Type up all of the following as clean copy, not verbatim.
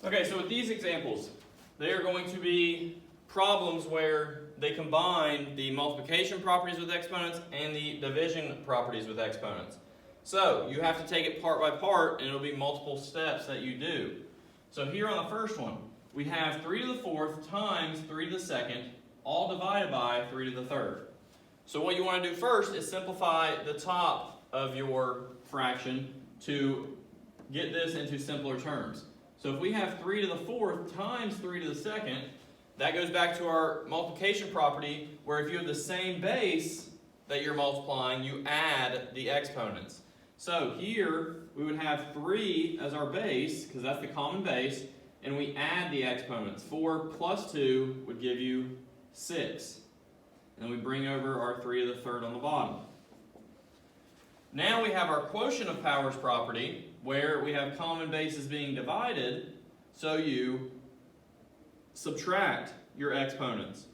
Okay, so with these examples, they are going to be problems where they combine the multiplication properties with exponents and the division properties with exponents. So you have to take it part by part, and it'll be multiple steps that you do. So here on the first one, we have 3 to the fourth times 3 to the second, all divided by 3 to the third. So what you want to do first is simplify the top of your fraction to get this into simpler terms. So if we have 3 to the fourth times 3 to the second, that goes back to our multiplication property, where if you have the same base that you're multiplying, you add the exponents. So here we would have 3 as our base, because that's the common base, and we add the exponents. 4 plus 2 would give you 6. And we bring over our 3 to the third on the bottom. Now we have our quotient of powers property, where we have common bases being divided, so you subtract your exponents.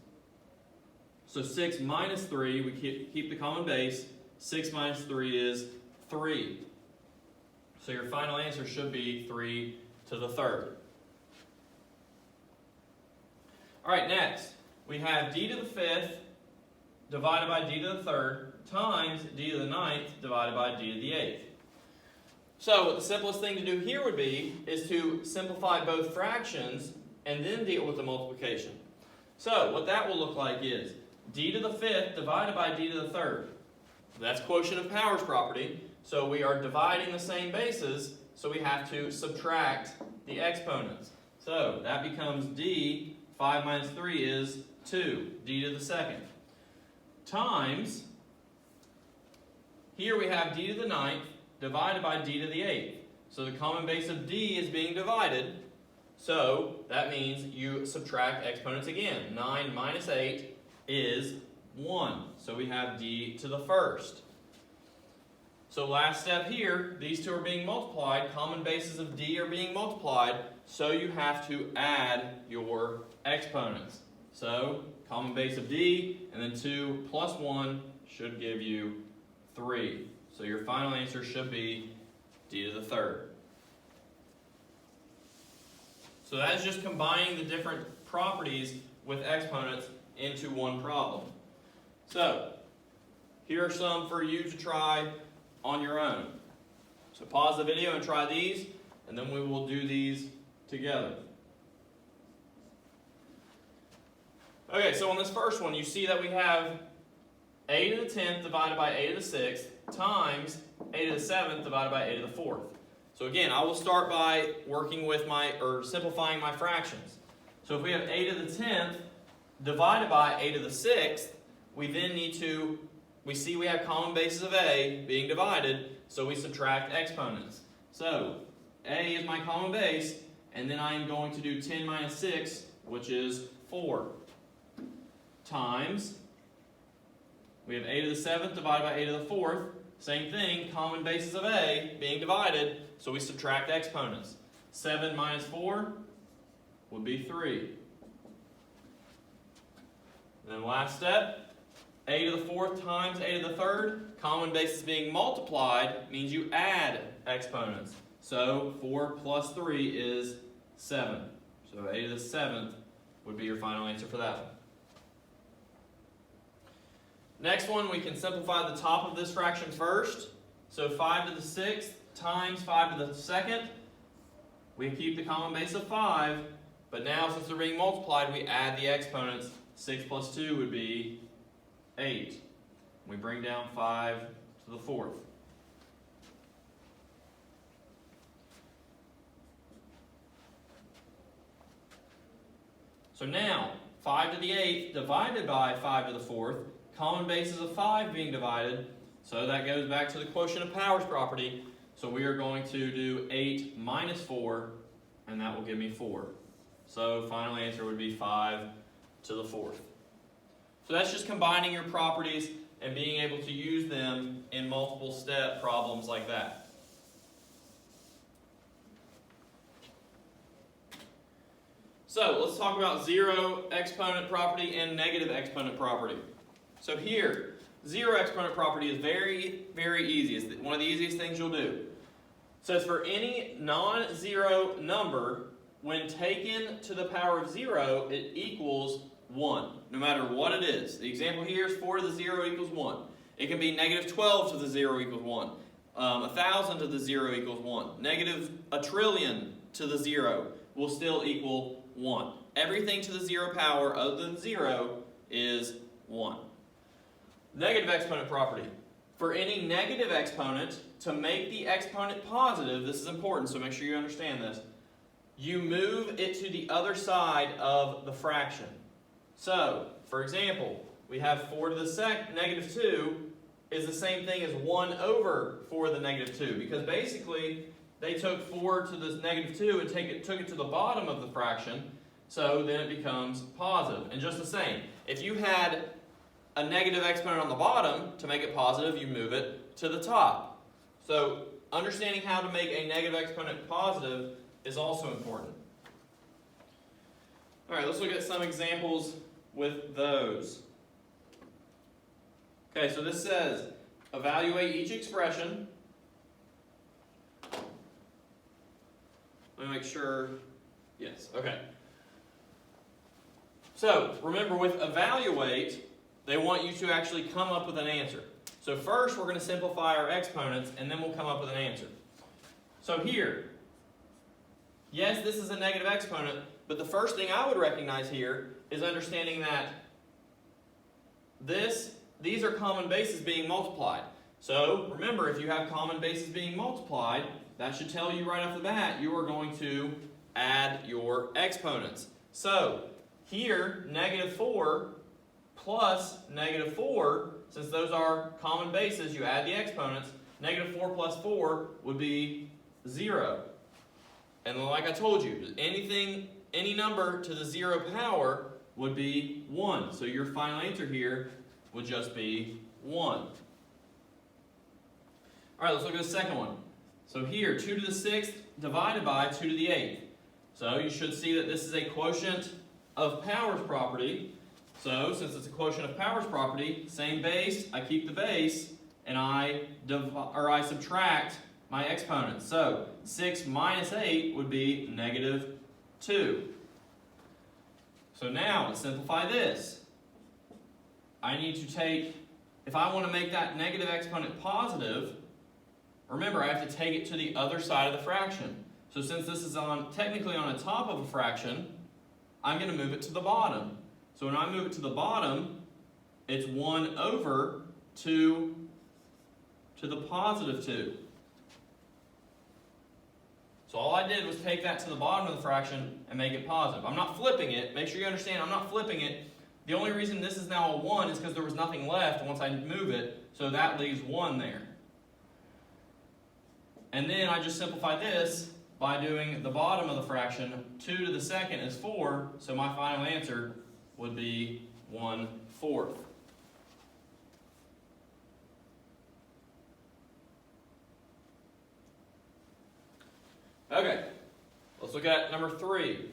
So 6 minus 3, we keep the common base. 6 minus 3 is 3. So your final answer should be 3 to the third. Alright, next, we have d to the fifth divided by d to the third times d to the ninth divided by d to the eighth. So the simplest thing to do here would be is to simplify both fractions and then deal with the multiplication. So what that will look like is d to the fifth divided by d to the third. That's quotient of powers property. So we are dividing the same bases, so we have to subtract the exponents. So that becomes d, 5 minus 3 is 2, d to the second, times, here we have d to the ninth divided by d to the eighth. So the common base of d is being divided, so that means you subtract exponents again. 9 minus 8 is 1, so we have d to the first. So last step here, these two are being multiplied, common bases of d are being multiplied, so you have to add your exponents. So common base of d, and then 2 plus 1 should give you 3. So your final answer should be d to the third. So that's just combining the different properties with exponents into one problem. So here are some for you to try on your own. So pause the video and try these, and then we will do these together. Okay, so on this first one, you see that we have a to the 10th divided by a to the 6th times a to the 7th divided by a to the 4th. So again, I will start by working with simplifying my fractions. So if we have a to the 10th divided by a to the 6th, we then need to, we see we have common bases of a being divided, so we subtract exponents. So a is my common base, and then I am going to do 10 minus 6, which is 4, times, we have a to the 7th divided by a to the 4th, same thing, common bases of a being divided, so we subtract exponents. 7 minus 4 would be 3. And then last step, a to the 4th times a to the 3rd, common bases being multiplied means you add exponents. So 4 plus 3 is 7. So a to the 7th would be your final answer for that one. Next one, we can simplify the top of this fraction first. So 5 to the 6th times 5 to the 2nd. We keep the common base of 5, but now since they're being multiplied, we add the exponents. 6 plus 2 would be 8. We bring down 5 to the 4th. So now, 5 to the 8th divided by 5 to the 4th, common bases of 5 being divided, so that goes back to the quotient of powers property. So we are going to do 8 minus 4, and that will give me 4. So final answer would be 5 to the 4th. So that's just combining your properties and being able to use them in multiple step problems like that. So let's talk about zero exponent property and negative exponent property. So here, zero exponent property is very, very easy. It's one of the easiest things you'll do. It says for any non-zero number, when taken to the power of 0, it equals 1, no matter what it is. The example here is 4 to the 0 equals 1. It can be negative 12 to the 0 equals 1. 1,000 to the 0 equals 1. Negative a trillion to the 0 will still equal 1. Everything to the 0 power other than 0 is 1. Negative exponent property. For any negative exponent, to make the exponent positive, this is important, so make sure you understand this, you move it to the other side of the fraction. So, for example, we have 4 to the negative 2 is the same thing as 1 over 4 to the negative 2, because basically they took 4 to the negative 2 and took it to the bottom of the fraction, so then it becomes positive. And just the same, if you had a negative exponent on the bottom, to make it positive, you move it to the top. So understanding how to make a negative exponent positive is also important. All right, let's look at some examples with those. Okay, so this says, evaluate each expression. Let me make sure, yes, okay. So, remember with evaluate, they want you to actually come up with an answer. So first we're going to simplify our exponents and then we'll come up with an answer. So here, yes, this is a negative exponent, but the first thing I would recognize here is understanding that these are common bases being multiplied. So remember, if you have common bases being multiplied, that should tell you right off the bat you are going to add your exponents. So here, negative 4 plus negative 4, since those are common bases, you add the exponents. Negative 4 plus 4 would be 0. And like I told you, any number to the 0 power would be 1. So your final answer here would just be 1. All right, let's look at the second one. So here, 2 to the 6th divided by 2 to the 8th. So you should see that this is a quotient of powers property. So since it's a quotient of powers property, same base, I keep the base, and I subtract my exponents. So 6 minus 8 would be negative 2. So now, to simplify this, I need to take, if I want to make that negative exponent positive, remember I have to take it to the other side of the fraction. So since this is technically on the top of a fraction, I'm going to move it to the bottom. So when I move it to the bottom, it's 1 over 2 to the positive 2. So all I did was take that to the bottom of the fraction and make it positive. I'm not flipping it. Make sure you understand I'm not flipping it. The only reason this is now a 1 is because there was nothing left once I move it, so that leaves 1 there. And then I just simplify this by doing the bottom of the fraction. 2 to the second is 4, so my final answer would be 1/4. Okay, let's look at number 3.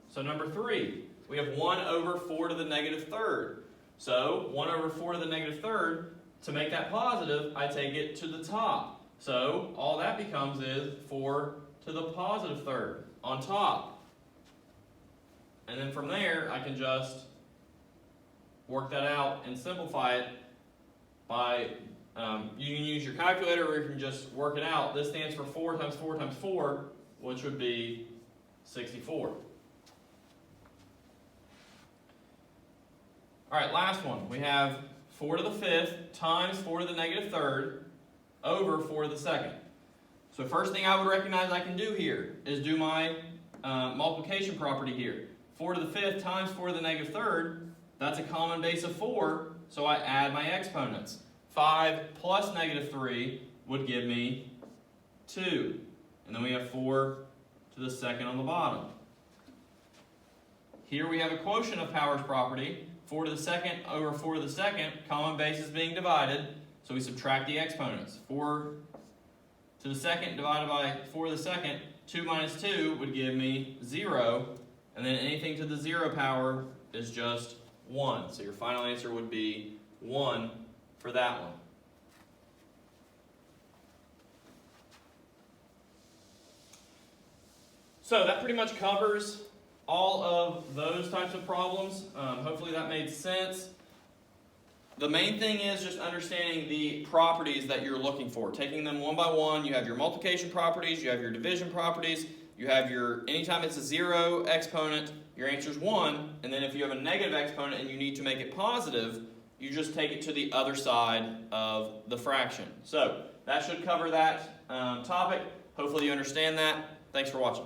So number 3, we have 1 over 4 to the negative third. So 1 over 4 to the negative third, to make that positive, I take it to the top. So all that becomes is 4 to the positive third on top. And then from there, I can just work that out and simplify it by, you can use your calculator or you can just work it out. This stands for 4 times 4 times 4, which would be 64. All right, last one. We have 4 to the 5th times 4 to the negative third over 4 to the second. So first thing I would recognize I can do here is do my multiplication property here. 4 to the 5th times 4 to the negative third, that's a common base of 4, so I add my exponents. 5 plus negative 3 would give me 2. And then we have 4 to the second on the bottom. Here we have a quotient of powers property. 4 to the second over 4 to the second, common base is being divided, so we subtract the exponents. 4 to the second divided by 4 to the second, 2 minus 2 would give me 0. And then anything to the 0 power is just 1. So your final answer would be 1 for that one. So that pretty much covers all of those types of problems. Hopefully that made sense. The main thing is just understanding the properties that you're looking for. Taking them one by one. You have your multiplication properties, you have your division properties, you have your, anytime it's a zero exponent, your answer is 1. And then if you have a negative exponent and you need to make it positive, you just take it to the other side of the fraction. So that should cover that topic. Hopefully you understand that. Thanks for watching.